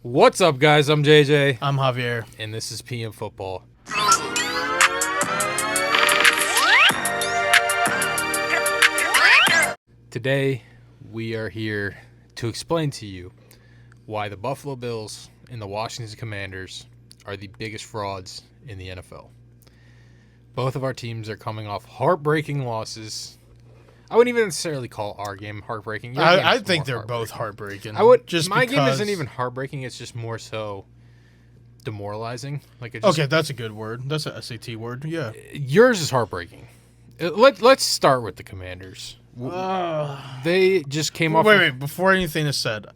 What's up, guys? I'm JJ, I'm Javier. and this is PM Football. Today, we are here to explain to you why the Buffalo Bills and the Washington Commanders are the biggest frauds in the NFL. Both of our teams are coming off heartbreaking losses. I wouldn't even necessarily call our game heartbreaking. Your game I is think more they're both heartbreaking. I would just my because... game isn't even heartbreaking. It's just more so demoralizing. Like it just, Okay, that's a good word. That's a SAT word. Yeah. yours is heartbreaking. Let's start with the Commanders. They just came off. Wait. Before anything is said,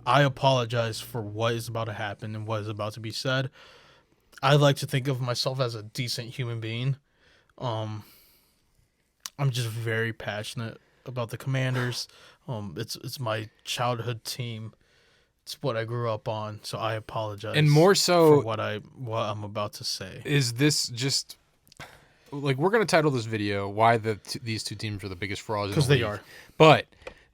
I apologize for what is about to happen and what is about to be said. I like to think of myself as a decent human being. I'm just very passionate about the Commanders. It's my childhood team. It's what I grew up on. So I apologize. And more so, for what I'm about to say. is this just like we're gonna title this video "Why these two teams are the biggest frauds"? Because they are. But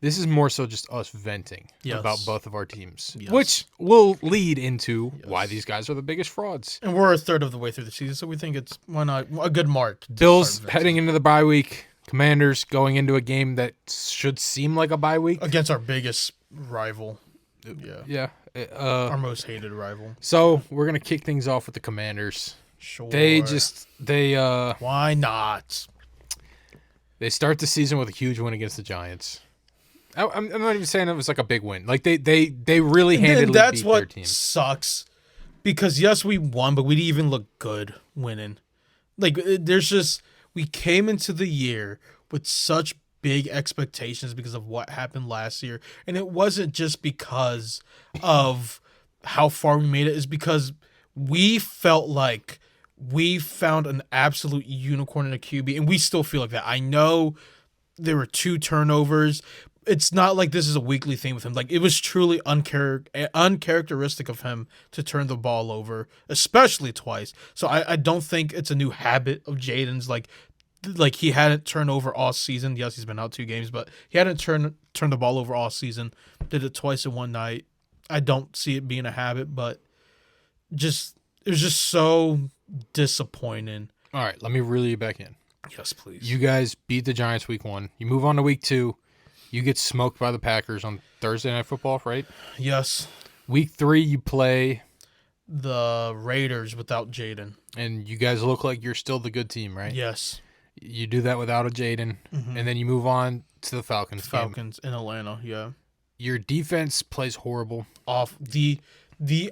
this is more so just us venting Yes. about both of our teams, Yes. which will lead into why Yes. these guys are the biggest frauds. And we're a third of the way through the season, so we think it's why not a good mark. to Bills start heading into the bye week. Commanders going into a game that should seem like a bye week. against our biggest rival. Yeah. Yeah. Our most hated rival. So we're gonna kick things off with the Commanders. Sure. They Why not? they start the season with a huge win against the Giants. I'm not even saying it was like a big win. Like they really handedly And that's beat what their team. sucks. Because yes, we won, but we didn't even look good winning. Like we came into the year with such big expectations because of what happened last year, and it wasn't just because of how far we made it. It's because we felt like we found an absolute unicorn in a QB, and we still feel like that. I know there were 2 turnovers. It's not like this is a weekly thing with him. Like, it was truly uncharacteristic of him to turn the ball over, especially twice. So I don't think it's a new habit of Jaden's. Like he hadn't turned over all season. Yes, he's been out 2 games, but he hadn't turned the ball over all season. Did it twice in one night. I don't see it being a habit, but it was just so disappointing. All right, let me reel you back in. Yes, please. You guys beat the Giants week 1. You move on to week 2. You get smoked by the Packers on Thursday Night Football, right? Yes. Week 3, you play, The Raiders without Jaden. and you guys look like you're still the good team, right? Yes. You do that without a Jaden, and then you move on to the Falcons. game. Falcons in Atlanta, yeah. Your defense plays horrible. Off the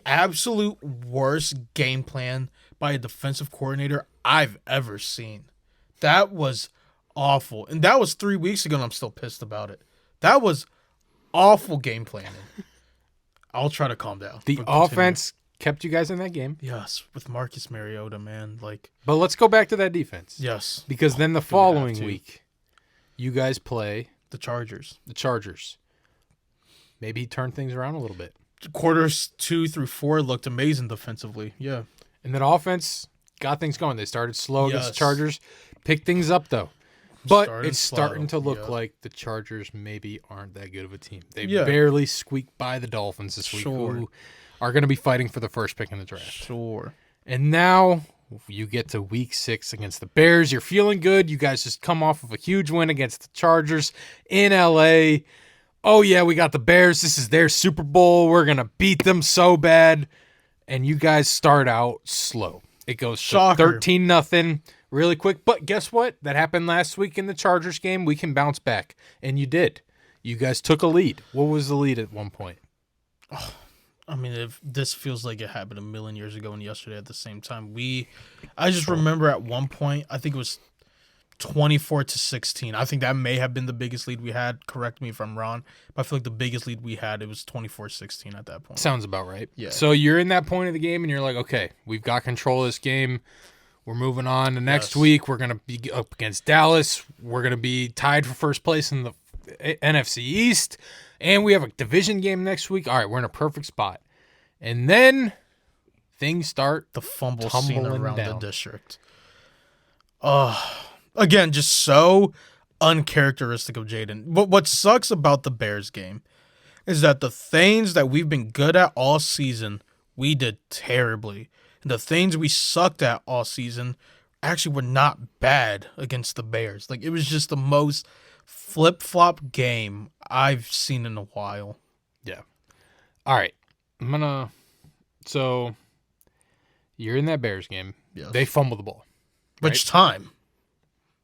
absolute worst game plan by a defensive coordinator I've ever seen. That was awful. And that was 3 weeks ago, and I'm still pissed about it. That was awful game planning. I'll try to calm down. The but continue. offense kept you guys in that game. Yes, with Marcus Mariota, man. But let's go back to that defense. Yes. Because then the have following to. week, you guys play The Chargers. the Chargers. Maybe turn things around a little bit. Quarters 2 through 4 looked amazing defensively. Yeah. And then offense got things going. They started slow against the Yes. Chargers. Picked things up, though. But Started it's starting to slow, look yeah. like the Chargers maybe aren't that good of a team. They Yeah. barely squeaked by the Dolphins this week, Sure. who are going to be fighting for the first pick in the draft. Sure. And now you get to week 6 against the Bears. You're feeling good. You guys just come off of a huge win against the Chargers in LA. Oh, yeah, we got the Bears. This is their Super Bowl. We're going to beat them so bad. And you guys start out slow. It goes Shocker. 13-0 really quick. But guess what? That happened last week in the Chargers game. We can bounce back. And you did. You guys took a lead. What was the lead at one point? I mean, if this feels like it happened a million years ago and yesterday at the same time. I just remember at one point, I think it was 24-16. I think that may have been the biggest lead we had. Correct me if I'm wrong. But I feel like the biggest lead we had, it was 24-16 at that point. Sounds about right. Yeah. So you're in that point of the game and you're like, okay, we've got control of this game. We're moving on to next Yes. week. We're going to be up against Dallas. We're going to be tied for first place in the NFC East. And we have a division game next week. All right, we're in a perfect spot. And then things start. The fumble scene Tumbling around down. the district. Again, just so uncharacteristic of Jaden. What sucks about the Bears game is that the things that we've been good at all season, we did terribly. And the things we sucked at all season actually were not bad against the Bears. Like, it was just the most flip-flop game I've seen in a while. Yeah. All right. So, you're in that Bears game. Yes. They fumble the ball. Which time?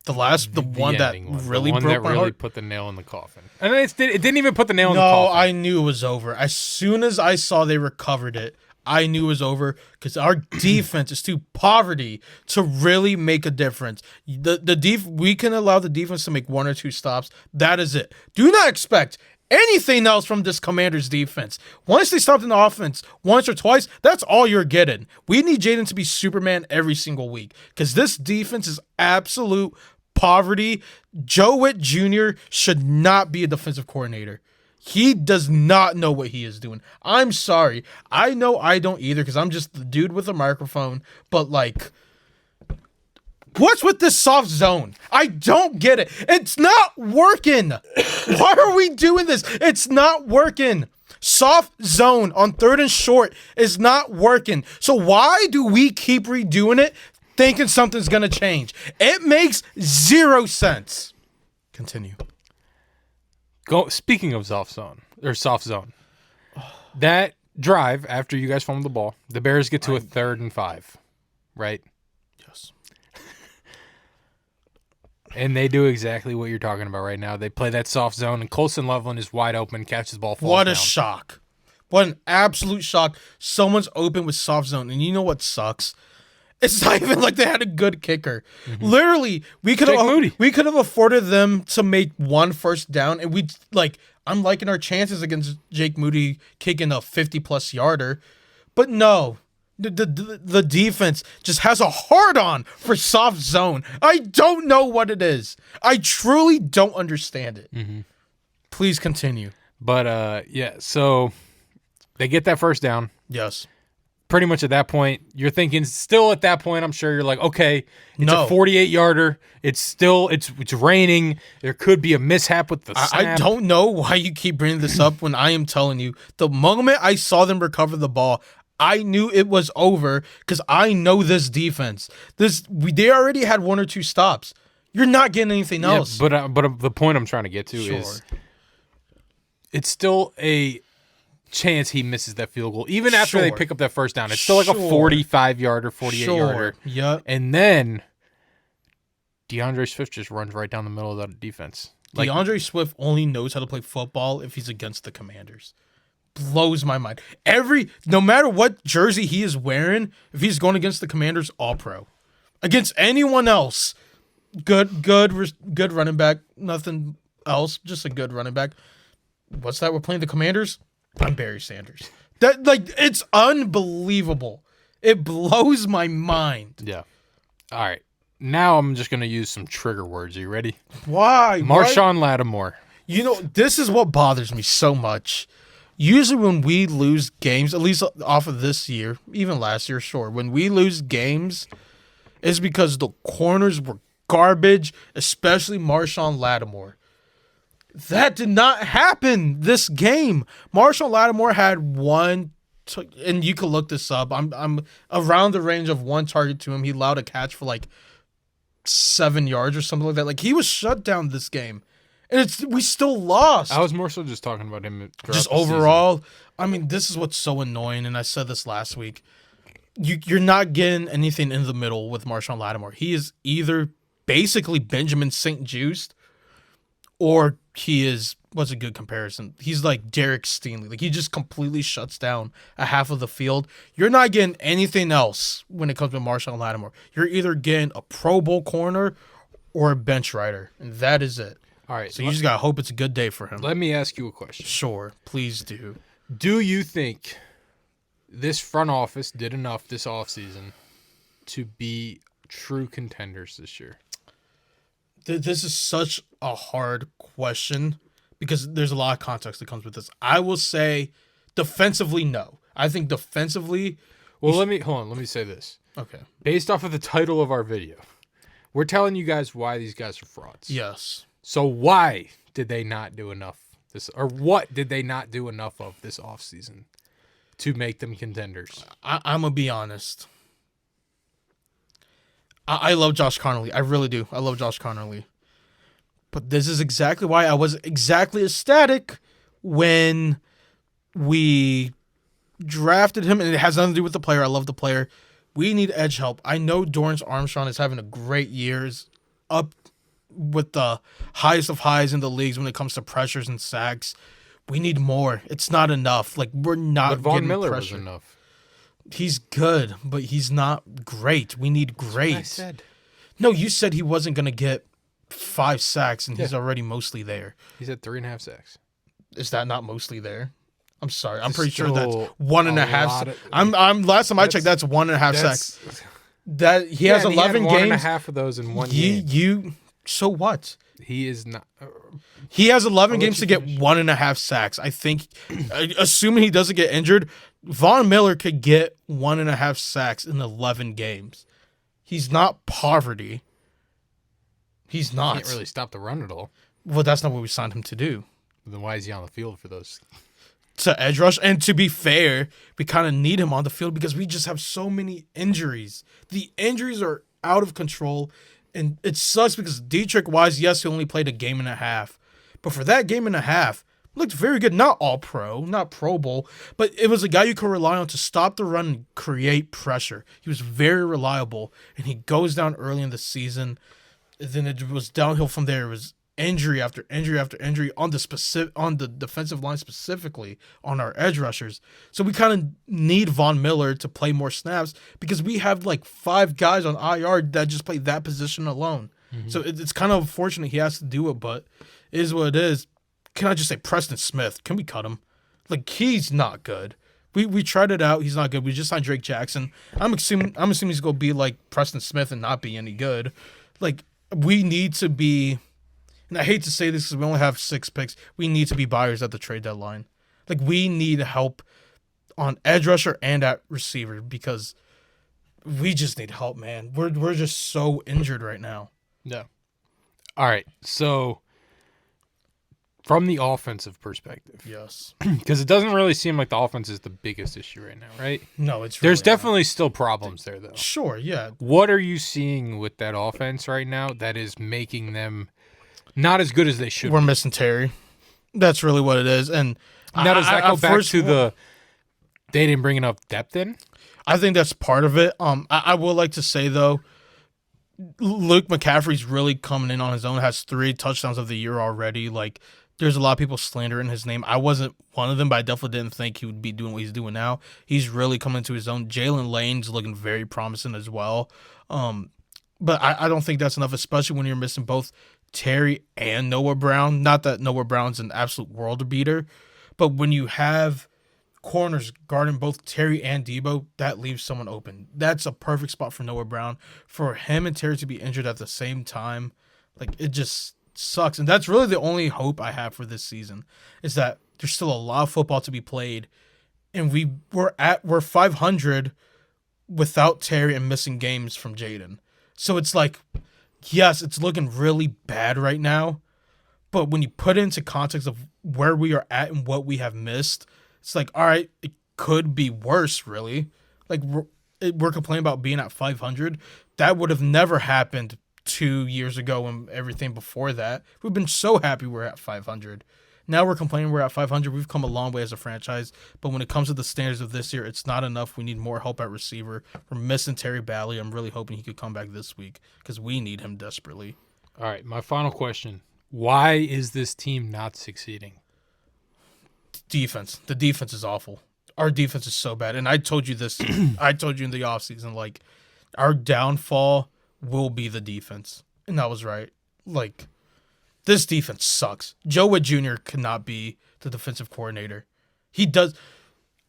The one that ending one. really the one broke that my really heart? put the nail in the coffin. And it didn't even put the nail in the No, coffin. I knew it was over. As soon as I saw they recovered it, I knew it was over because our defense is too poverty to really make a difference. We can allow the defense to make 1 or 2 stops. That is it. Do not expect anything else from this Commanders defense. Once they stopped in the offense once or twice, that's all you're getting. We need Jaden to be Superman every single week because this defense is absolute poverty. Joe Witt Jr. should not be a defensive coordinator. He does not know what he is doing. I'm sorry. I know I don't either because I'm just the dude with a microphone. But, like, what's with this soft zone? I don't get it. It's not working. Why are we doing this? It's not working. Soft zone on 3rd and short is not working. So why do we keep redoing it thinking something's going to change? It makes 0 sense. Continue. Speaking of soft zone, that drive after you guys fumbled the ball, the Bears get to a 3rd and 5, right? Yes. And they do exactly what you're talking about right now. They play that soft zone, and Colson Loveland is wide open, catches the ball, falls What a down. shock. What an absolute shock. Someone's open with soft zone, and you know what sucks? It's not even like they had a good kicker. Mm-hmm. Literally, we could have afforded them to make 1 first down, and I'm liking our chances against Jake Moody kicking a 50-plus yarder. But no, the defense just has a hard-on for soft zone. I don't know what it is. I truly don't understand it. Mm-hmm. Please continue. But, so they get that first down. Yes. Pretty much at that point, you're thinking still at that point, I'm sure you're like, okay, it's a 48-yarder. It's raining. There could be a mishap with the snap. I don't know why you keep bringing this up when I am telling you. The moment I saw them recover the ball, I knew it was over because I know this defense. They already had 1 or 2 stops. You're not getting anything else. But the point I'm trying to get to is it's still a chance he misses that field goal. Even after they pick up that first down, it's still like a 45-yarder, 48-yarder. Yep. And then DeAndre Swift just runs right down the middle of that defense. DeAndre Swift only knows how to play football if he's against the Commanders. Blows my mind. No matter what jersey he is wearing, if he's going against the Commanders, all pro. Against anyone else, good running back. Nothing else, just a good running back. What's that? We're playing the Commanders? I'm Barry Sanders. It's unbelievable. It blows my mind. Yeah. All right. Now I'm just going to use some trigger words. Are you ready? Why? Marshawn Lattimore. You know, this is what bothers me so much. Usually when we lose games, at least off of this year, even last year, sure, when we lose games, it's because the corners were garbage, especially Marshawn Lattimore. That did not happen this game. Marshawn Lattimore had and you can look this up. I'm around the range of 1 target to him. He allowed a catch for 7 yards or something like that. He was shut down this game, and we still lost. I was more so just talking about him just overall. Season. I mean, this is what's so annoying, and I said this last week. You're not getting anything in the middle with Marshawn Lattimore. He is either basically Benjamin St-Juste, or he is, what's a good comparison? He's like Derek Stingley. He just completely shuts down a half of the field. You're not getting anything else when it comes to Marshawn Lattimore. You're either getting a Pro Bowl corner or a bench rider, and that is it. All right. So you just got to hope it's a good day for him. Let me ask you a question. Sure. Please do. Do you think this front office did enough this offseason to be true contenders this year? This is such a hard question because there's a lot of context that comes with this. I will say defensively, no. I think defensively... Well, let me say this. Okay. Based off of the title of our video, we're telling you guys why these guys are frauds. Yes. So why did they not do enough or what did they not do enough of this offseason to make them contenders? I'm going to be honest. I love Josh Connerly. I really do. I love Josh Connerly. But this is exactly why I was exactly ecstatic when we drafted him, and it has nothing to do with the player. I love the player. We need edge help. I know Dorrance Armstrong is having a great year, up with the highest of highs in the leagues when it comes to pressures and sacks. We need more. It's not enough. Like, we're not But Von getting Miller pressure. was enough. He's good, but he's not great. We need great. I said. No, you said he wasn't going to get 5 sacks, and he's already mostly there. He's at 3.5 sacks. Is that not mostly there? I'm sorry. I'm It's pretty sure that's still 1.5. lot of- I'm last time I checked, that's 1.5 sacks. That he has 11 One and a games. half of those in one game. You so what? He is not. He has 11 I'll let games you to get finish. 1.5 sacks. I think, assuming he doesn't get injured, Von Miller could get 1.5 sacks in 11 games. He's not poverty. He's not. Can't really stop the run at all. Well, that's not what we signed him to do. Then why is he on the field for those? To edge rush. And to be fair, we kind of need him on the field because we just have so many injuries. The injuries are out of control. And it sucks because Dietrich Wise, yes, he only played a game and a half. But for that game and a half, looked very good. Not all pro, not Pro Bowl, but it was a guy you could rely on to stop the run and create pressure. He was very reliable. And he goes down early in the season. Then it was downhill from there. It was injury after injury after injury on the defensive line, specifically on our edge rushers. So we kind of need Von Miller to play more snaps because we have like 5 guys on IR that just play that position alone. Mm-hmm. So it's kind of unfortunate he has to do it, but it is what it is. Can I just say Preston Smith? Can we cut him? Like, he's not good. We tried it out. He's not good. We just signed Drake Jackson. I'm assuming he's gonna be like Preston Smith and not be any good. Like, we need to be. And I hate to say this because we only have 6 picks. We need to be buyers at the trade deadline. Like, we need help on edge rusher and at receiver because we just need help, man. We're just so injured right now. Yeah. All right. So, from the offensive perspective, Yes. because it doesn't really seem like the offense is the biggest issue right now, right? No, it's There's really definitely still problems there, though. not. Sure, yeah. What are you seeing with that offense right now that is making them not as good as they should We're be? missing Terry. That's really what it is. And Now, does that go back first- to they didn't bring enough depth in? I think that's part of it. I would like to say, though, Luke McCaffrey's really coming in on his own. Has 3 touchdowns of the year already. Like, there's a lot of people slandering his name. I wasn't one of them, but I definitely didn't think he would be doing what he's doing now. He's really coming to his own. Jalen Lane's looking very promising as well. But I don't think that's enough, especially when you're missing both Terry and Noah Brown. Not that Noah Brown's an absolute world beater, but when you have corners guarding both Terry and Debo, that leaves someone open. That's a perfect spot for Noah Brown. For him and Terry to be injured at the same time, like, it just sucks. And that's really the only hope I have for this season, is that there's still a lot of football to be played, and we're 500 without Terry and missing games from Jaden. So it's like, yes, it's looking really bad right now, but when you put it into context of where we are at and what we have missed, it's like, all right, it could be worse, really. Like, we're complaining about being at 500. That would have never happened 2 years ago and everything before that. We've been so happy we're at 500. Now we're complaining we're at 500. We've come a long way as a franchise, but when it comes to the standards of this year, it's not enough. We need more help at receiver. We're missing Terry Bally. I'm really hoping he could come back this week because we need him desperately. All right, my final question. Why is this team not succeeding? Defense. The defense is awful. Our defense is so bad. And I told you this. I told you in the offseason, like, our downfall will be the defense. And that was right. Like, this defense sucks. Joe Witt Jr. cannot be the defensive coordinator. He does.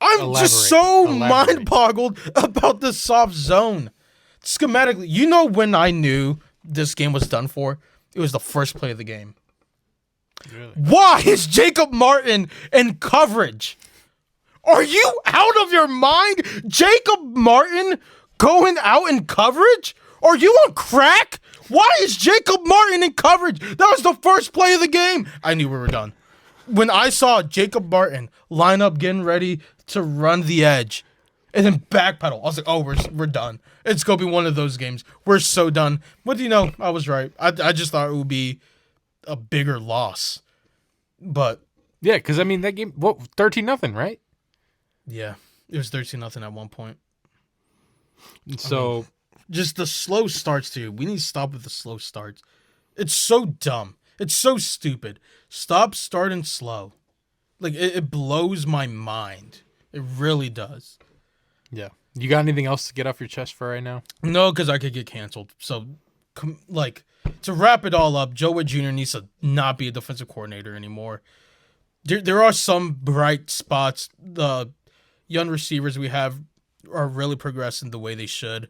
I'm just so mind-boggled about this soft zone. Schematically, you know when I knew this game was done for? It was the first play of the game. Really? Why is Jacob Martin in coverage? Are you out of your mind? Jacob Martin going out in coverage? Are you on crack? Why is Jacob Martin in coverage? That was the first play of the game. I knew we were done. when I saw Jacob Martin line up getting ready to run the edge and then backpedal, I was like, oh, we're done. It's going to be one of those games. We're so done. But, I was right. I just thought it would be a bigger loss. But, Yeah, because, I mean, that game, 13-0, right? yeah, it was 13-0 at one point. So, Just the slow starts, too. We need to stop with the slow starts. It's so dumb. It's so stupid. Stop starting slow. Like, it blows my mind. It really does. yeah. You got anything else to get off your chest for right now? No, because I could get canceled. So, to wrap it all up, Joe Wood Jr. needs to not be a defensive coordinator anymore. There are some bright spots. The young receivers we have are really progressing the way they should.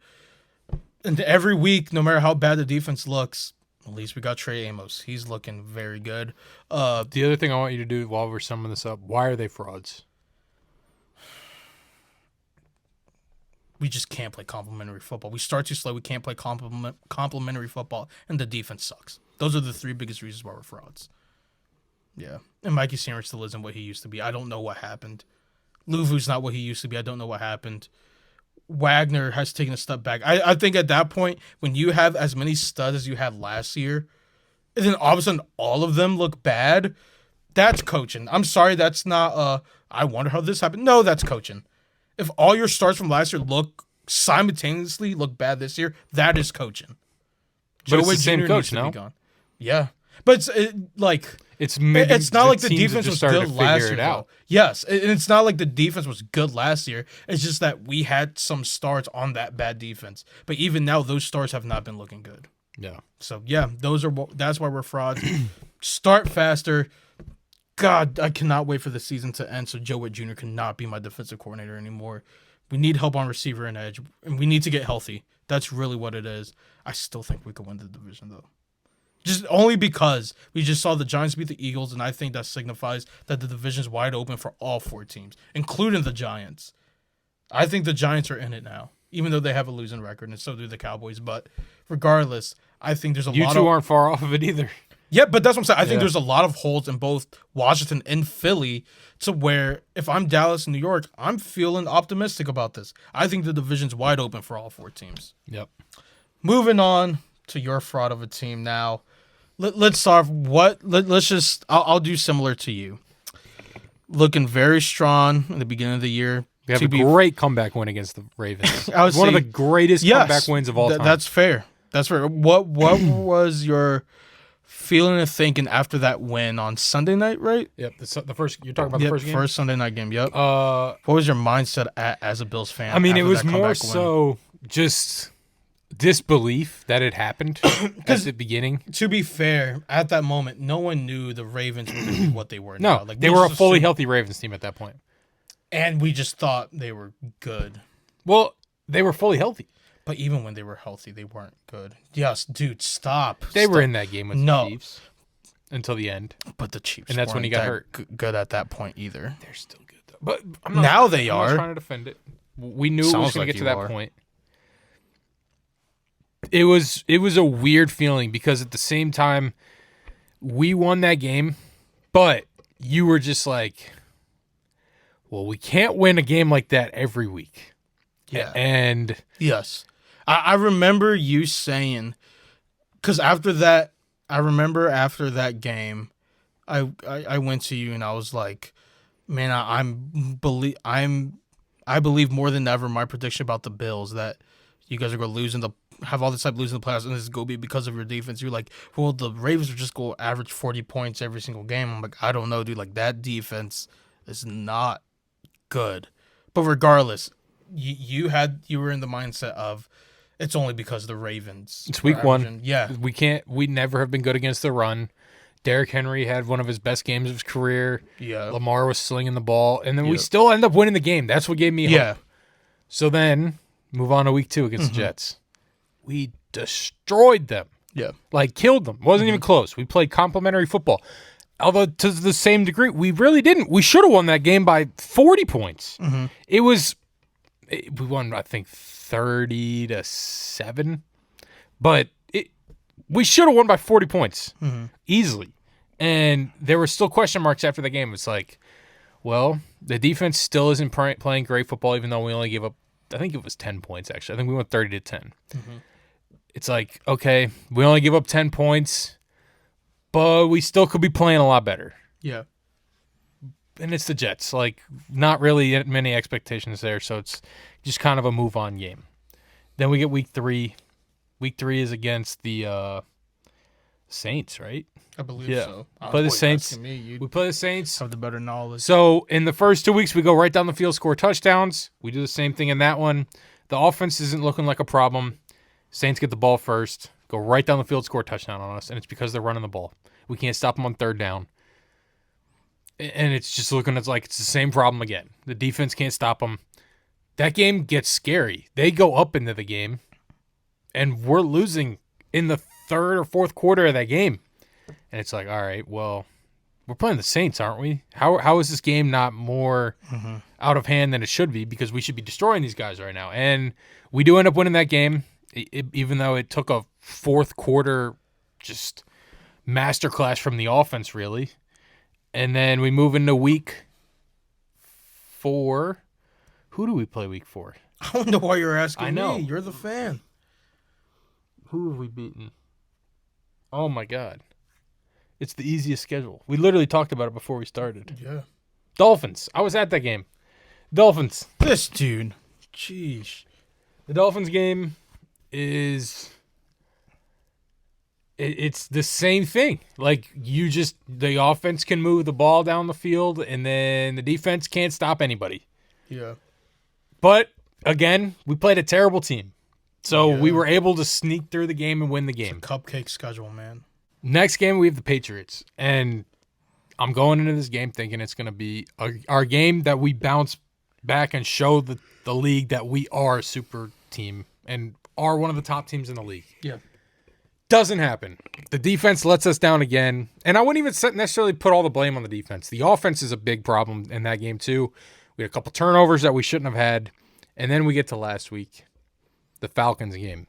And every week, no matter how bad the defense looks, at least we got Trey Amos. He's looking very good. The other thing I want you to do while we're summing this up, why are they frauds? We just can't play complimentary football. We start too slow. We can't play complimentary football, and the defense sucks. Those are the three biggest reasons why we're frauds. Yeah. And Mikey Sanders still isn't what he used to be. I don't know what happened. Luvu's not what he used to be. I don't know what happened. Wagner has taken a step back. I think at that point, when you have as many studs as you had last year, and then all of a sudden all of them look bad, that's coaching. I'm sorry, that's not I wonder how this happened. No, that's coaching. If all your stars from last year simultaneously look bad this year, that is coaching. But it's Joe the same Jr. coach, needs to no? be gone. Yeah. But It's maybe it's not like the teams defense have was started good to last figure year. it out. Though. Yes, and it's not like the defense was good last year. It's just that we had some stars on that bad defense. But even now, those stars have not been looking good. Yeah. So yeah, that's why we're frauds. Start faster. God, I cannot wait for the season to end so Joe Wood Jr. cannot be my defensive coordinator anymore. We need help on receiver and edge, and we need to get healthy. That's really what it is. I still think we could win the division, though. Just only because we just saw the Giants beat the Eagles, and I think that signifies that the division's wide open for all four teams, including the Giants. I think the Giants are in it now, even though they have a losing record, and so do the Cowboys. But regardless, I think there's a You lot two of... aren't far off of it either. Yeah, but that's what I'm saying. I think Yeah. there's a lot of holes in both Washington and Philly to where if I'm Dallas and New York, I'm feeling optimistic about this. I think the division's wide open for all four teams. Yep. Moving on to your fraud of a team now. Let's start. Let's just. I'll do similar to you. Looking very strong in the beginning of the year. We have a great comeback win against the Ravens. I would One of say- the greatest comeback wins of all time. That's fair. That's fair. What was your feeling and thinking after that win on Sunday night? Right. Yep. The first. You're talking about the Yep, first game. first Sunday night game. Yep. Uh, What was your mindset as a Bills fan? I mean, it after was that more comeback win? so just disbelief that it happened at the beginning. To be fair, at that moment, no one knew the Ravens were going to be what they were No, now. Like, they we were a just fully assumed- healthy Ravens team at that point. and we just thought they were good. Well, they were fully healthy. But even when they were healthy, they weren't good. Yes, dude, stop. They were Stop. in that game with No. the Chiefs until the end. But the Chiefs, And that's when he weren't got that hurt. Good at that point either. They're still good though. But Now they I'm are. not trying to defend it. We knew it was Sounds going like to get to you that are. point. It was a weird feeling because at the same time we won that game, but you were just like, well, we can't win a game like that every week. Yeah. And Yes. I remember you saying, because after that, I remember after that game, I went to you and I was like, man, I believe more than ever my prediction about the Bills that you guys are going to have all this type losing the playoffs and this is going to be because of your defense. You're like, well, the Ravens are just going to average 40 points every single game. I'm like, I don't know, dude. Like, that defense is not good. But regardless, you were in the mindset of it's only because the Ravens. It's were week one. averaging- Yeah. we never have been good against the run. Derrick Henry had one of his best games of his career. Yeah. Lamar was slinging the ball, and then we Yep. still end up winning the game. That's what gave me hope. Yeah. So then, move on to week 2 against Mm-hmm. the Jets. We destroyed them. Yeah. Like, killed them. Wasn't even close. We played complimentary football. Although, to the same degree, we really didn't. We should have won that game by 40 points. We won, I think, 30-7. But we should have won by 40 points easily. And there were still question marks after the game. It's like, well, the defense still isn't playing great football, even though we only gave up, I think it was 10 points, actually. I think we went 30-10. Mm-hmm. It's like, okay, we only give up 10 points, but we still could be playing a lot better. Yeah. And it's the Jets. Like, not really many expectations there, so it's just kind of a move-on game. Then we get week 3. Week 3 is against the Saints, right? I believe so. Play the Saints. We play the Saints. Have the better knowledge. So in the first 2 weeks, we go right down the field, score touchdowns. We do the same thing in that one. The offense isn't looking like a problem. Saints get the ball first, go right down the field, score a touchdown on us, and it's because they're running the ball. We can't stop them on third down. And it's just looking like it's the same problem again. The defense can't stop them. That game gets scary. They go up into the game, and we're losing in the third or fourth quarter of that game. And it's like, all right, well, we're playing the Saints, aren't we? How is this game not more out of hand than it should be? Because we should be destroying these guys right now. And we do end up winning that game, even though it took a fourth quarter just masterclass from the offense, really. And then we move into week 4. Who do we play week 4? I don't know why you're asking I know. me. You're the fan. Who have we beaten? Oh, my God. It's the easiest schedule. We literally talked about it before we started. Yeah. Dolphins. I was at that game. Dolphins. This dude. Jeez. The Dolphins game is... It's the same thing. Like, the offense can move the ball down the field, and then the defense can't stop anybody. Yeah. But, again, we played a terrible team. So we were able to sneak through the game and win the game. It's a cupcake schedule, man. Next game, we have the Patriots. And I'm going into this game thinking it's going to be our game that we bounce back and show the league that we are a super team and are one of the top teams in the league. Yeah. Doesn't happen. The defense lets us down again. And I wouldn't even necessarily put all the blame on the defense. The offense is a big problem in that game, too. We had a couple turnovers that we shouldn't have had. And then we get to last week, the Falcons game.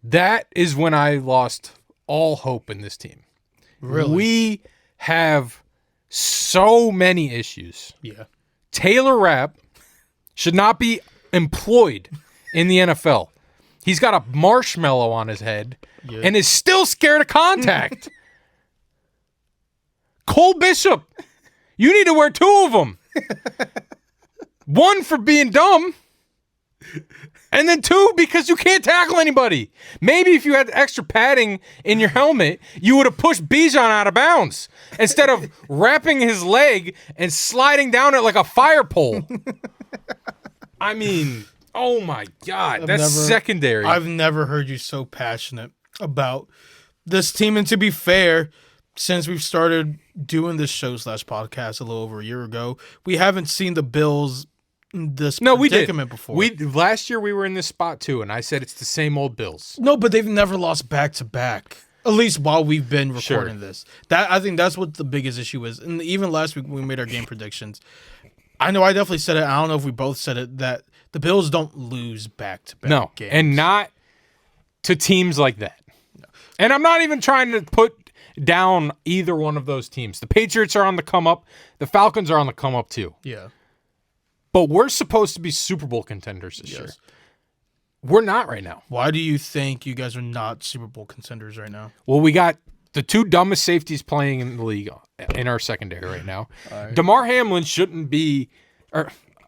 That is when I lost all hope in this team. Really? We have so many issues. Yeah. Taylor Rapp should not be employed in the NFL. He's got a marshmallow on his head and is still scared of contact. Cole Bishop, you need to wear 2 of them. 1 for being dumb, and then 2 because you can't tackle anybody. Maybe if you had extra padding in your helmet, you would have pushed Bijan out of bounds instead of wrapping his leg and sliding down it like a fire pole. I mean, oh my God, secondary. I've never heard you so passionate about this team. And to be fair, since we've started doing this show/podcast a little over a year ago, we haven't seen the Bills in this predicament before. Last year we were in this spot too, and I said it's the same old Bills. No, but they've never lost back-to-back. At least while we've been recording this. I think that's what the biggest issue is. And even last week when we made our game predictions, I know I definitely said it. I don't know if we both said it, that the Bills don't lose back-to-back games. And not to teams like that. No. And I'm not even trying to put down either one of those teams. The Patriots are on the come up. The Falcons are on the come up too. Yeah. But we're supposed to be Super Bowl contenders this year. We're not right now. Why do you think you guys are not Super Bowl contenders right now? Well, we got the 2 dumbest safeties playing in the league in our secondary right now. Right. Damar Hamlin shouldn't be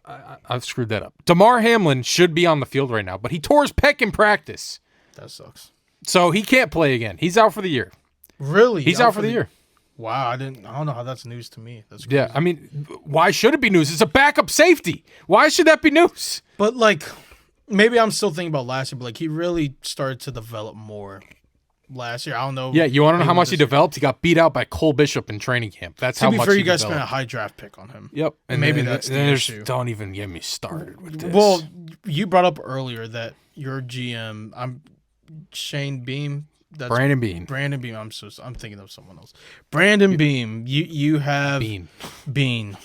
I've screwed that up. Damar Hamlin should be on the field right now, but he tore his pec in practice. That sucks. So he can't play again. He's out for the year. Really? He's out for the year. Wow, I don't know how that's news to me. That's crazy. Yeah, I mean, why should it be news? It's a backup safety. Why should that be news? But like, maybe I'm still thinking about last year, but like he really started to develop more last year. I don't know. Yeah, you want to know how much he developed? He got beat out by Cole Bishop in training camp. That's how much he developed. To be fair, you guys spent a high draft pick on him. Yep. And maybe that's the issue. Don't even get me started with this. Well, you brought up earlier that your GM, Shane Beam. That's Brandon Beam. Brandon Beam. I'm thinking of someone else. Brandon Beam. You have Bean.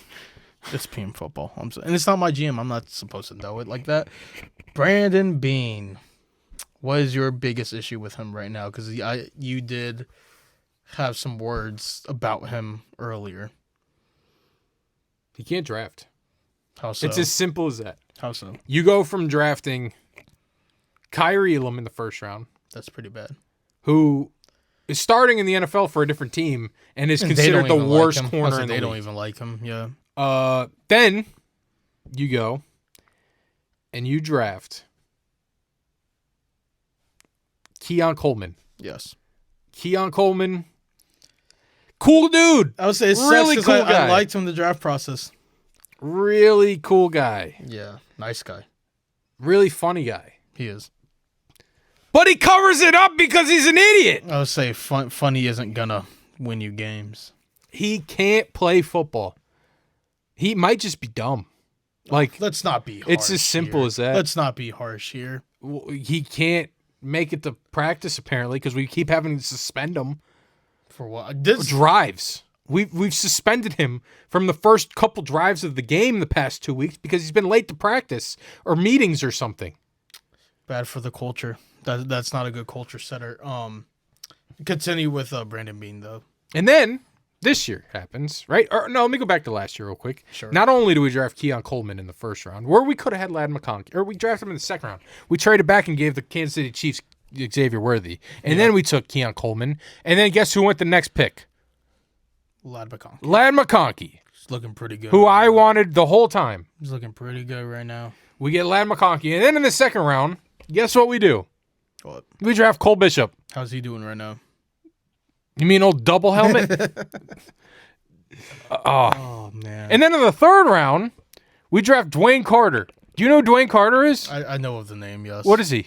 It's Beam football. And it's not my GM. I'm not supposed to know it like that. Brandon Bean. What is your biggest issue with him right now? Because you did have some words about him earlier. He can't draft. How so? It's as simple as that. How so? You go from drafting Kyrie Elam in the first round, That's pretty bad. who is starting in the NFL for a different team and is And they considered don't the even like worst him. corner Also, in the they don't league. even like him. Yeah. Then you go and you draft Keon Coleman. Yes. Keon Coleman, cool dude. I would say it's Really sucks 'cause cool guy. I liked him in the draft process. Really cool guy. Yeah. Nice guy. Really funny guy. He is. But he covers it up because he's an idiot. I would say funny isn't gonna win you games. He can't play football. He might just be dumb. Like, Let's not be harsh. it's as simple here. as that. Let's not be harsh here. He can't make it to practice apparently because we keep having to suspend him. For what? This Drives. We've suspended him from the first couple drives of the game the past 2 weeks because he's been late to practice or meetings or something. bad for the culture. That's not a good culture setter. Continue with Brandon Bean though. And then this year happens, right? Or no, let me go back to last year real quick. Sure. Not only do we draft Keon Coleman in the first round, where we could have had Lad McConkey, or we drafted him in the second round. We traded back and gave the Kansas City Chiefs Xavier Worthy. And then we took Keon Coleman. And then guess who went the next pick? Lad McConkey. Lad McConkey, He's looking pretty good. who right I now. wanted the whole time. He's looking pretty good right now. We get Lad McConkey. And then in the second round, guess what we do? What? We draft Cole Bishop. How's he doing right now? You mean old double helmet? Oh man. And then in the third round, we draft Dwayne Carter. Do you know who Dwayne Carter is? I know of the name. Yes. What is he?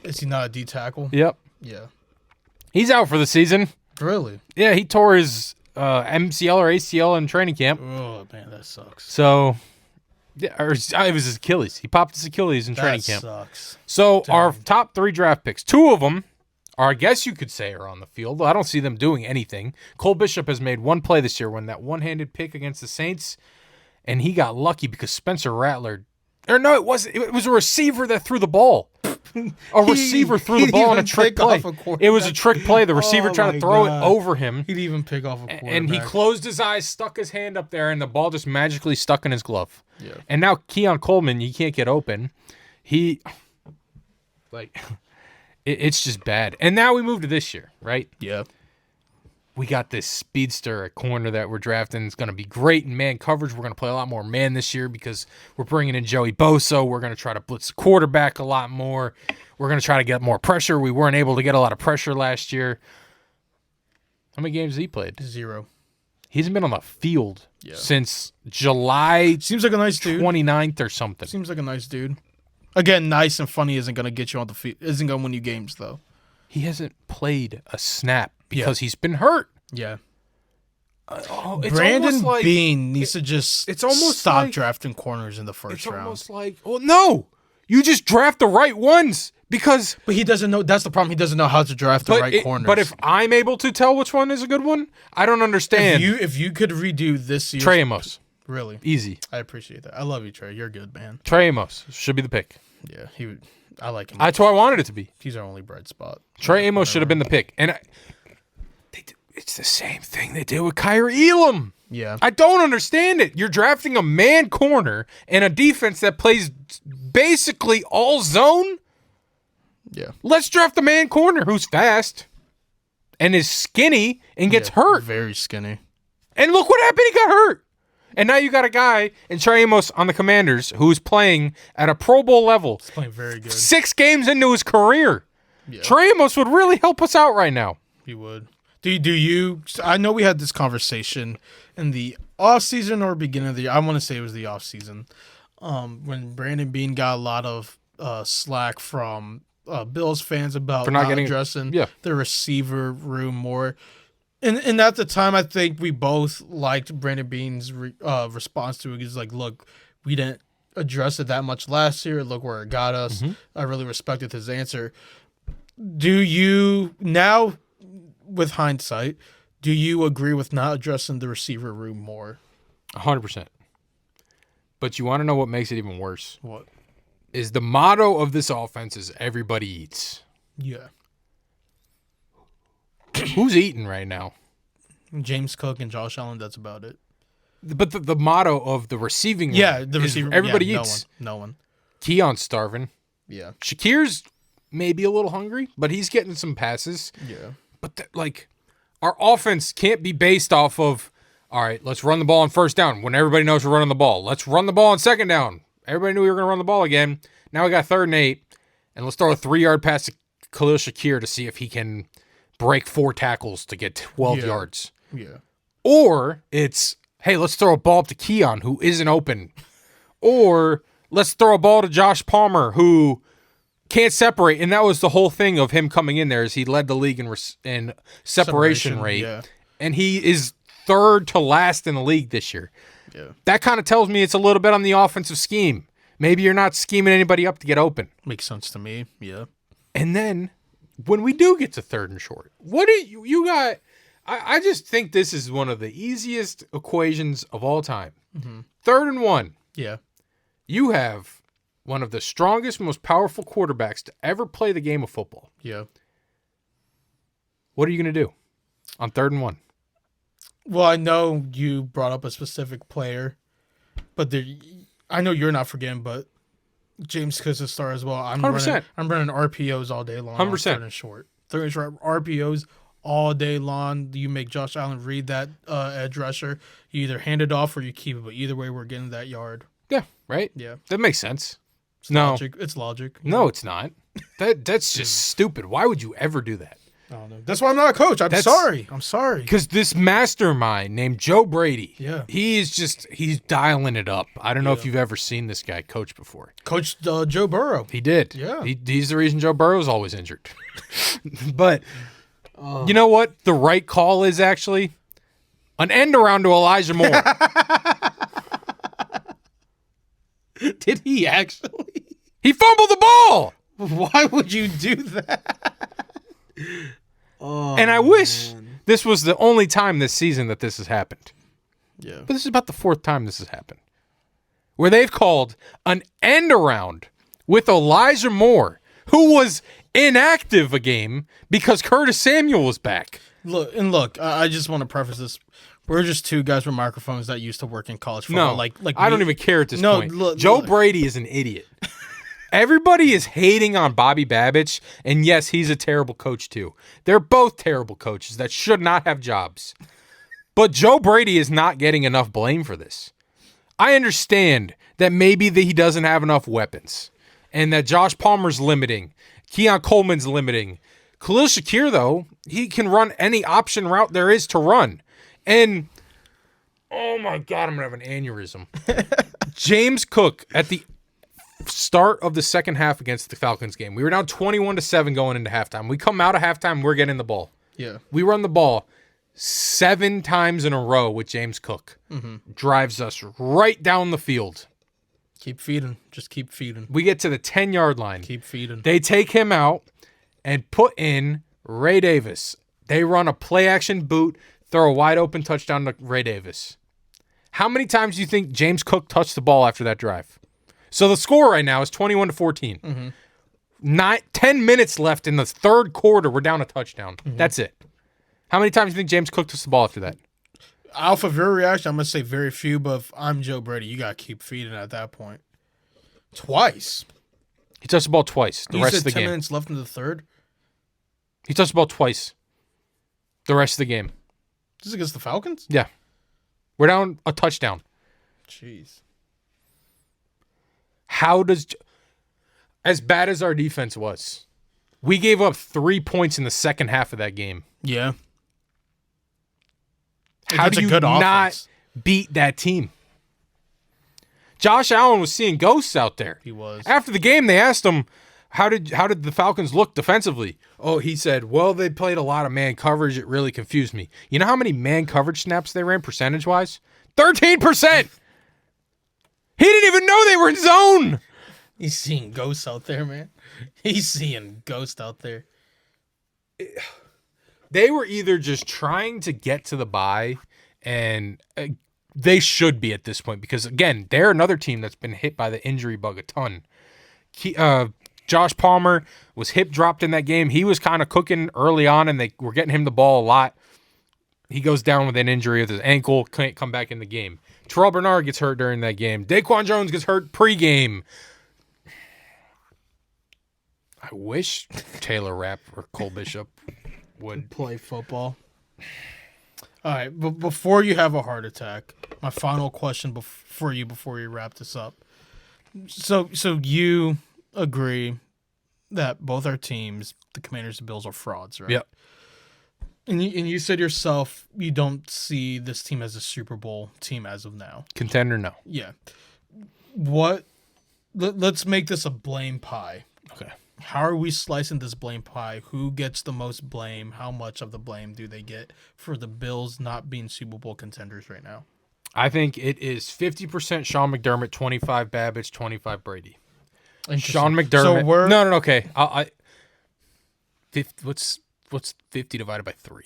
Is he not a D tackle? Yep. Yeah. He's out for the season. Really? Yeah, he tore his MCL or ACL in training camp. Oh man, that sucks. So, yeah, or it was his Achilles. He popped his Achilles in training That camp. sucks. So Dang. our top 3 draft picks, 2 of them are, I guess you could say, are on the field. I don't see them doing anything. Cole Bishop has made one play this year when that one-handed pick against the Saints, and he got lucky because Spencer Rattler, or no, it wasn't. It was a receiver that threw the ball. A receiver threw the he'd ball on a even trick pick play. off a quarterback. It was a trick play. The receiver Oh tried my to throw God. it over him. He'd even pick off a quarterback. And he closed his eyes, stuck his hand up there, and the ball just magically stuck in his glove. Yeah. And now Keon Coleman, he can't get open. It's just bad. And now we move to this year, right? Yeah. We got this speedster at corner that we're drafting. It's going to be great in man coverage. We're going to play a lot more man this year because we're bringing in Joey Bosa. We're going to try to blitz the quarterback a lot more. We're going to try to get more pressure. We weren't able to get a lot of pressure last year. How many games has he played? 0. He hasn't been on the field Yeah. since July Seems like a nice dude. 29th or something. Seems like a nice dude. Again, nice and funny isn't gonna get you on the field. Isn't gonna win you games though. He hasn't played a snap because he's been hurt. Yeah. It's Brandon almost like, Bean needs to just it's almost stop like- drafting corners in the first It's round. almost like, well, no, you just draft the right ones because. But he doesn't know. That's the problem. He doesn't know how to draft the right corners. But if I'm able to tell which one is a good one, I don't understand. if you could redo this year, Trey Amos, really, easy. I appreciate that. I love you, Trey. You're good, man. Trey Amos should be the pick. Yeah, he would. I like him. That's what I wanted it to be. He's our only bright spot. Trey Amos should have been the pick, and it's the same thing they did with Kyrie Elam. Yeah. I don't understand it. You're drafting a man corner and a defense that plays basically all zone. Yeah. Let's draft the man corner who's fast and is skinny and gets Yeah, hurt. Very skinny. And look what happened. He got hurt. And now you got a guy in Trey Amos on the Commanders who's playing at a Pro Bowl level. He's playing very good. 6 games into his career. Yeah. Trey Amos would really help us out right now. He would. Do you? I know we had this conversation in the off season or beginning of the year. I want to say it was the off season, when Brandon Bean got a lot of slack from Bills fans about For not getting- addressing yeah. the receiver room more. And at the time, I think we both liked Brandon Bean's response to it. He's like, "Look, we didn't address it that much last year. Look where it got us." Mm-hmm. I really respected his answer. Do you now, with hindsight, do you agree with not addressing the receiver room more? 100%. But you want to know what makes it even worse? What? Is the motto of this offense is everybody eats. Yeah. Who's eating right now? James Cook and Josh Allen. That's about it. But the motto of the receiving room The is receiver. everybody yeah, eats. No one. Keon's starving. Yeah. Shakir's maybe a little hungry, but he's getting some passes. Yeah. But our offense can't be based off of, all right, let's run the ball on first down when everybody knows we're running the ball. Let's run the ball on second down. Everybody knew we were going to run the ball again. Now we got 3rd and 8, and let's throw a 3-yard pass to Khalil Shakir to see if he can break 4 tackles to get 12 yards. Yeah. Or it's, hey, let's throw a ball up to Keon, who isn't open. Or let's throw a ball to Josh Palmer, who can't separate. And that was the whole thing of him coming in there, is he led the league in separation rate. Yeah. And he is 3rd to last in the league this year. Yeah. That kind of tells me it's a little bit on the offensive scheme. Maybe you're not scheming anybody up to get open. Makes sense to me. Yeah. And then when we do get to 3rd and short, what do you got? I just think this is one of the easiest equations of all time. 3rd and 1. Yeah. You have one of the strongest, most powerful quarterbacks to ever play the game of football. Yeah. What are you going to do on 3rd and 1? Well, I know you brought up a specific player, but I know you're not forgetting, but James Cook's a star as well. I'm 100%. running RPOs all day long. 100%. 3rd and short. 3rd and short RPOs all day long. You make Josh Allen read that edge rusher. You either hand it off or you keep it, but either way, we're getting that yard. Yeah, right? Yeah. That makes sense. Logic. It's logic. No, it's not. That's just stupid. Why would you ever do that? I don't know. That's why I'm not a coach. I'm sorry. Because this mastermind named Joe Brady, Yeah. he's dialing it up. I don't know if you've ever seen this guy coach before. Coach Joe Burrow. He did. Yeah. He's the reason Joe Burrow's always injured. But you know what the right call is, actually? An end around to Elijah Moore. Did he actually? He fumbled the ball. Why would you do that? And I wish this was the only time this season that this has happened. Yeah. But this is about the 4th time this has happened. Where they've called an end around with Elijah Moore, who was inactive a game because Curtis Samuel was back. Look, I just want to preface this. We're just 2 guys with microphones that used to work in college football. No, I don't even care at this point. Look, Joe Brady is an idiot. Everybody is hating on Bobby Babich, and yes, he's a terrible coach too. They're both terrible coaches that should not have jobs. But Joe Brady is not getting enough blame for this. I understand that maybe he doesn't have enough weapons, and that Josh Palmer's limiting, Keon Coleman's limiting. Khalil Shakir, though, he can run any option route there is to run. And, oh my God, I'm going to have an aneurysm. James Cook, at the start of the second half against the Falcons game, we were down 21-7 going into halftime. We come out of halftime, we're getting the ball. Yeah. We run the ball 7 times in a row with James Cook. Drives us right down the field. Keep feeding. Just keep feeding. We get to the 10-yard line. Keep feeding. They take him out and put in Ray Davis. They run a play-action boot, throw a wide-open touchdown to Ray Davis. How many times do you think James Cook touched the ball after that drive? So the score right now is 21-14. 10 minutes left in the 3rd quarter. We're down a touchdown. That's it. How many times do you think James Cook touched the ball after that? Alpha, of your reaction, I'm going to say very few, but if I'm Joe Brady, you got to keep feeding at that point. Twice. He touched the ball twice the You rest said of the 10 game. minutes left in the 3rd? He touched the ball twice the rest of the game. This is against the Falcons? Yeah. We're down a touchdown. Jeez. How does... As bad as our defense was, we gave up 3 points in the second half of that game. Yeah. How That's do a you good not offense. beat that team? Josh Allen was seeing ghosts out there. He was. After the game, they asked him, how did the Falcons look defensively? Oh, he said, well, they played a lot of man coverage. It really confused me. You know how many man coverage snaps they ran percentage-wise? 13%! He didn't even know they were in zone! He's seeing ghosts out there, man. He's seeing ghosts out there. They were either just trying to get to the bye, and they should be at this point because, again, they're another team that's been hit by the injury bug a ton. Josh Palmer was hip dropped in that game. He was kind of cooking early on, and they were getting him the ball a lot. He goes down with an injury with his ankle, can't come back in the game. Terrell Bernard gets hurt during that game. Daquan Jones gets hurt pregame. I wish Taylor Rapp or Cole Bishop would play football. All right, but before you have a heart attack, my final question for you before you wrap this up. So you agree that both our teams, the Commanders and Bills, are frauds, right? Yep. And you said yourself you don't see this team as a Super Bowl team as of now. Contender, no. Yeah. Let's make this a blame pie. Okay. How are we slicing this blame pie? Who gets the most blame? How much of the blame do they get for the Bills not being Super Bowl contenders right now? I think it is 50% Sean McDermott, 25 Babbage, 25 Brady. Sean McDermott. So No, okay. What's 50 divided by 3?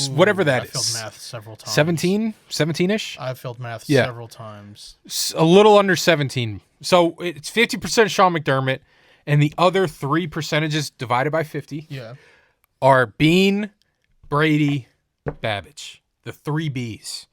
Whatever that is. I failed math several times. 17? 17-ish? I failed math several times. A little under 17. So it's 50% Sean McDermott, and the other 3 percentages divided by 50 are Bean, Brady, Babbage. The 3 Bs,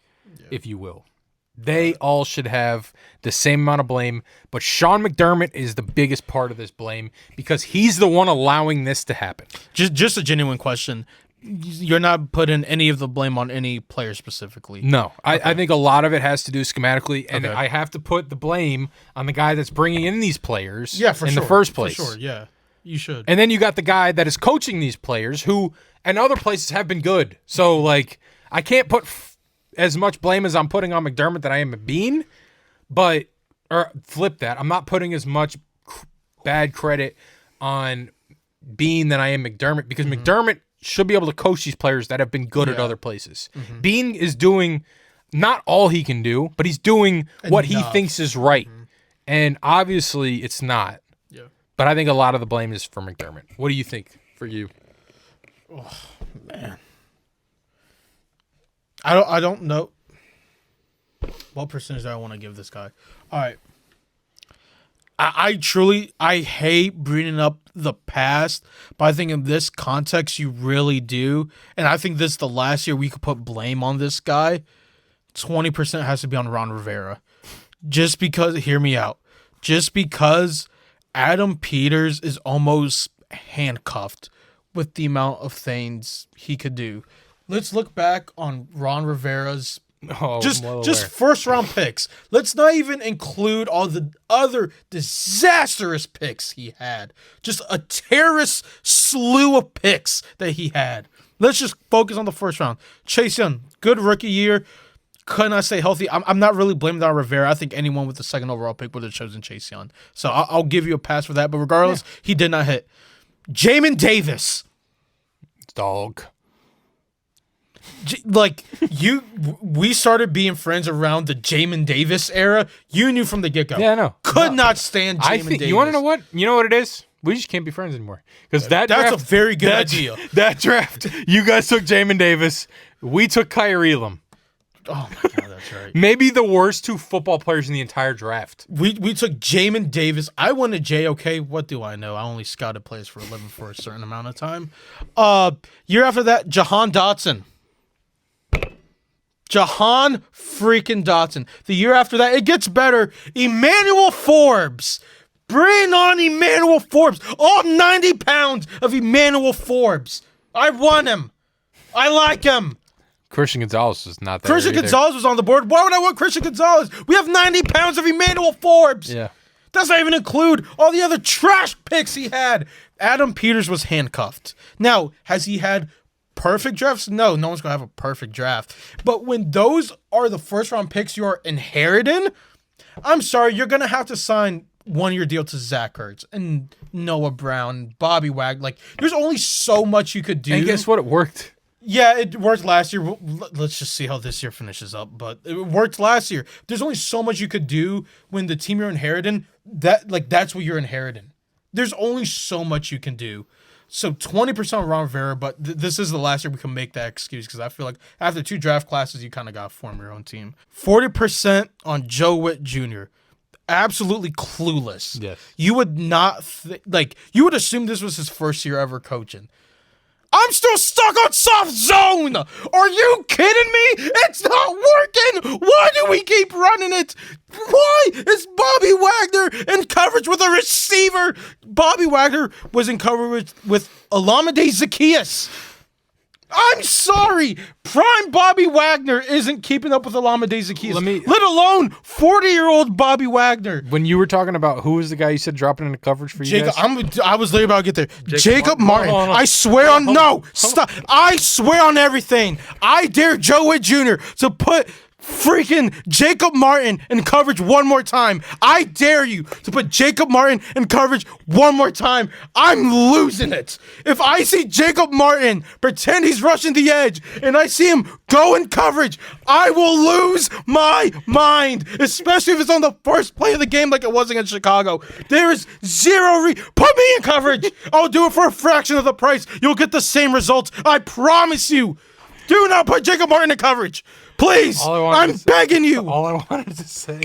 if you will. They all should have the same amount of blame, but Sean McDermott is the biggest part of this blame because he's the one allowing this to happen. Just a genuine question. You're not putting any of the blame on any player specifically. No, I think a lot of it has to do schematically, and I have to put the blame on the guy that's bringing in these players in the first place. For sure, yeah. You should. And then you got the guy that is coaching these players who, and other places have been good. So, like, I can't put as much blame as I'm putting on McDermott that I am at Bean, or flip that. I'm not putting as much bad credit on Bean than I am McDermott because McDermott should be able to coach these players that have been good at other places. Bean is doing not all he can do, but he's doing what he thinks is right. And obviously it's not. Yeah. But I think a lot of the blame is for McDermott. What do you think for you? Oh, man. I don't know what percentage do I want to give this guy. All right. I truly hate bringing up the past, but I think in this context you really do. And I think this is the last year we could put blame on this guy. 20% has to be on Ron Rivera. Just because, hear me out. Just because Adam Peters is almost handcuffed with the amount of things he could do. Let's look back on Ron Rivera's just first round picks. Let's not even include all the other disastrous picks he had. Just a terrorist slew of picks that he had. Let's just focus on the first round. Chase Young, good rookie year. Could not stay healthy. I'm not really blaming that on Rivera. I think anyone with the second overall pick would have chosen Chase Young. So I'll give you a pass for that. But regardless, he did not hit. Jamin Davis. Dog. We started being friends around the Jamin Davis era. You knew from the get-go. Yeah, I know. Could not stand Jamin Davis. You want to know what? You know what it is? We just can't be friends anymore. Because that's a very good idea. That draft, you guys took Jamin Davis. We took Kyrie Elam. Oh, my God, that's right. Maybe the worst 2 football players in the entire draft. We took Jamin Davis. I went to JOK. What do I know? I only scouted players for a living for a certain amount of time. Year after that, Jahan Dotson. Jahan freaking Dotson. The year after that, it gets better. Emmanuel Forbes. Bring on Emmanuel Forbes. All 90 pounds of Emmanuel Forbes. I want him. I like him. Christian Gonzalez is not there. Christian Gonzalez was on the board. Why would I want Christian Gonzalez? We have 90 pounds of Emmanuel Forbes. Yeah. Does not even include all the other trash picks he had. Adam Peters was handcuffed. Now, has he had perfect drafts? No one's going to have a perfect draft. But when those are the first round picks you are inheriting, I'm sorry, you're going to have to sign 1-year deal to Zach Ertz and Noah Brown, Bobby Wagner. Like, there's only so much you could do. And guess what? It worked. Yeah, it worked last year. Let's just see how this year finishes up. But it worked last year. There's only so much you could do when the team you're inheriting, that's what you're inheriting. There's only so much you can do. So 20% on Ron Rivera, but this is the last year we can make that excuse because I feel like after 2 draft classes, you kind of got to form your own team. 40% on Joe Witt Jr. absolutely clueless. Yes. You would not you would assume this was his first year ever coaching. I'm still stuck on soft zone. Are you kidding me? It's not working. Why do we keep running it? Why is Bobby Wagner in coverage with a receiver? Bobby Wagner was in coverage with Olamide Zaccheaus. I'm sorry. Prime Bobby Wagner isn't keeping up with Olamide Zaccheaus, let alone 40-year-old Bobby Wagner. When you were talking about who was the guy you said dropping into coverage for you guys? I was literally about to get there. Jacob Martin. I swear on... No, stop. I swear on everything. I dare Joe Witt Jr. to put freaking Jacob Martin in coverage one more time. I dare you to put Jacob Martin in coverage one more time. I'm losing it. If I see Jacob Martin pretend he's rushing the edge and I see him go in coverage, I will lose my mind, especially if it's on the first play of the game like it was against Chicago. There is put me in coverage. I'll do it for a fraction of the price. You'll get the same results. I promise you. Do not put Jacob Martin in coverage. Please, I'm begging you. All I wanted to say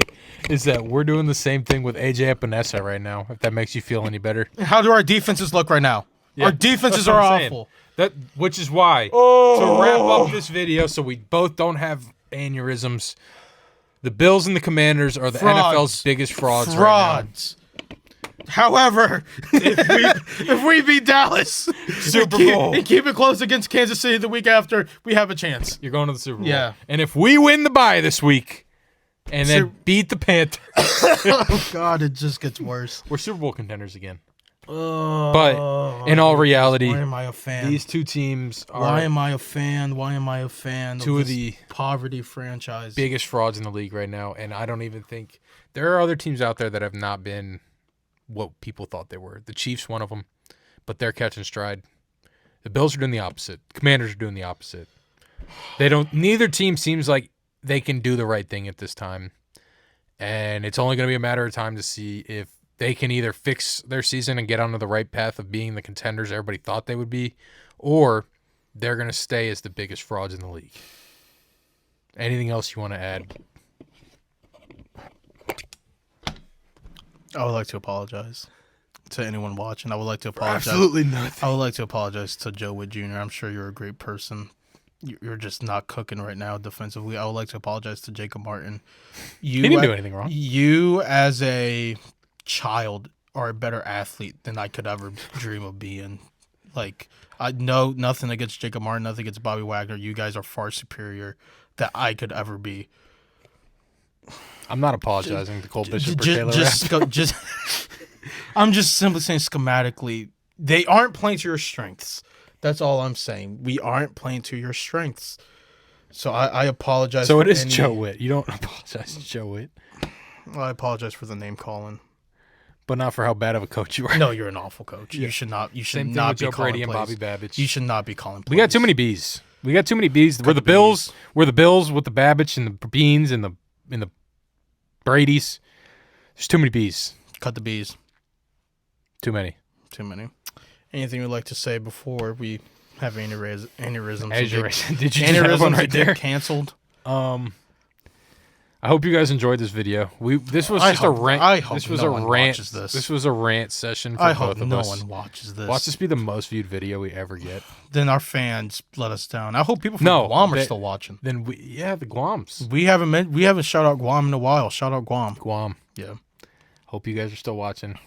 is that we're doing the same thing with AJ Epinesa right now, if that makes you feel any better. How do our defenses look right now? Yeah, our defenses are awful. Which is why, to wrap up this video so we both don't have aneurysms, the Bills and the Commanders are the NFL's biggest frauds right now. However, if we beat Dallas Super Bowl and keep it close against Kansas City the week after, we have a chance. You're going to the Super Bowl. Yeah. And if we win the bye this week and then beat the Panthers. Oh, God, it just gets worse. We're Super Bowl contenders again. But in all reality, why am I a fan? These two teams are... Why am I a fan? Why am I a fan two of the poverty franchise? Biggest frauds in the league right now. And I don't even think... There are other teams out there that have not been what people thought they were. The Chiefs, one of them, but they're catching stride. The Bills are doing the opposite. Commanders are doing the opposite. Neither team seems like they can do the right thing at this time. And it's only going to be a matter of time to see if they can either fix their season and get onto the right path of being the contenders everybody thought they would be, or they're going to stay as the biggest frauds in the league. Anything else you want to add? I would like to apologize to anyone watching. I would like to apologize. Absolutely nothing. I would like to apologize to Joe Witt Jr. I'm sure you're a great person. You're just not cooking right now defensively. I would like to apologize to Jacob Martin. He didn't do anything wrong. You, as a child, are a better athlete than I could ever dream of being. Like, I know nothing against Jacob Martin, nothing against Bobby Wagner. You guys are far superior than I could ever be. I'm not apologizing to Cole Bishop or Taylor Rapp. I'm just simply saying schematically, they aren't playing to your strengths. That's all I'm saying. We aren't playing to your strengths. So I apologize. So it is Joe Witt. You don't apologize to Joe Witt. Well, I apologize for the name calling. But not for how bad of a coach you are. No, you're an awful coach. Yeah. You should not. You should Same not thing be with Joe calling Brady and plays. Bobby Babbage. You should not be calling plays. We got too many B's. We're the Bills. We're the Bills with the Babbage and the Beans and the Brady's. There's too many B's. Cut the B's. Too many. Anything you'd like to say before we have aneurysms? Did you have one right there? Canceled. I hope you guys enjoyed this video. This was just a rant. This was a rant. This was a rant session for both of us. No one watches this. Watch this be the most viewed video we ever get. Then our fans let us down. I hope people from Guam are still watching. Then the Guams. We haven't shout out Guam in a while. Shout out Guam. Guam. Yeah. Hope you guys are still watching.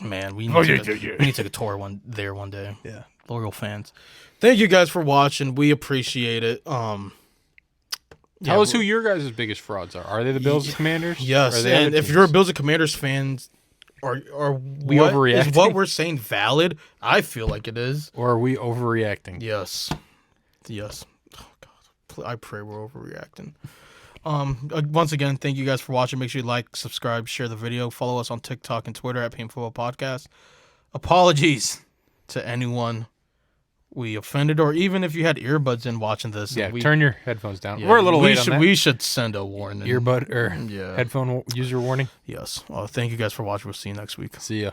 Man, we need to take a tour one day. Yeah. Loyal fans. Thank you guys for watching. We appreciate it. Tell us who your guys' biggest frauds are. Are they the Bills and Commanders? Yes, and if you're a Bills and Commanders fan, are we overreacting? Is what we're saying valid? I feel like it is. Or are we overreacting? Yes. Oh God, I pray we're overreacting. Once again, thank you guys for watching. Make sure you like, subscribe, share the video. Follow us on TikTok and Twitter at Pain Football Podcast. Apologies to anyone we offended, or even if you had earbuds in watching this. Yeah, turn your headphones down. Yeah, we're a little late on that. We should send a warning. Earbud or headphone user warning. Yes. Well, thank you guys for watching. We'll see you next week. See ya.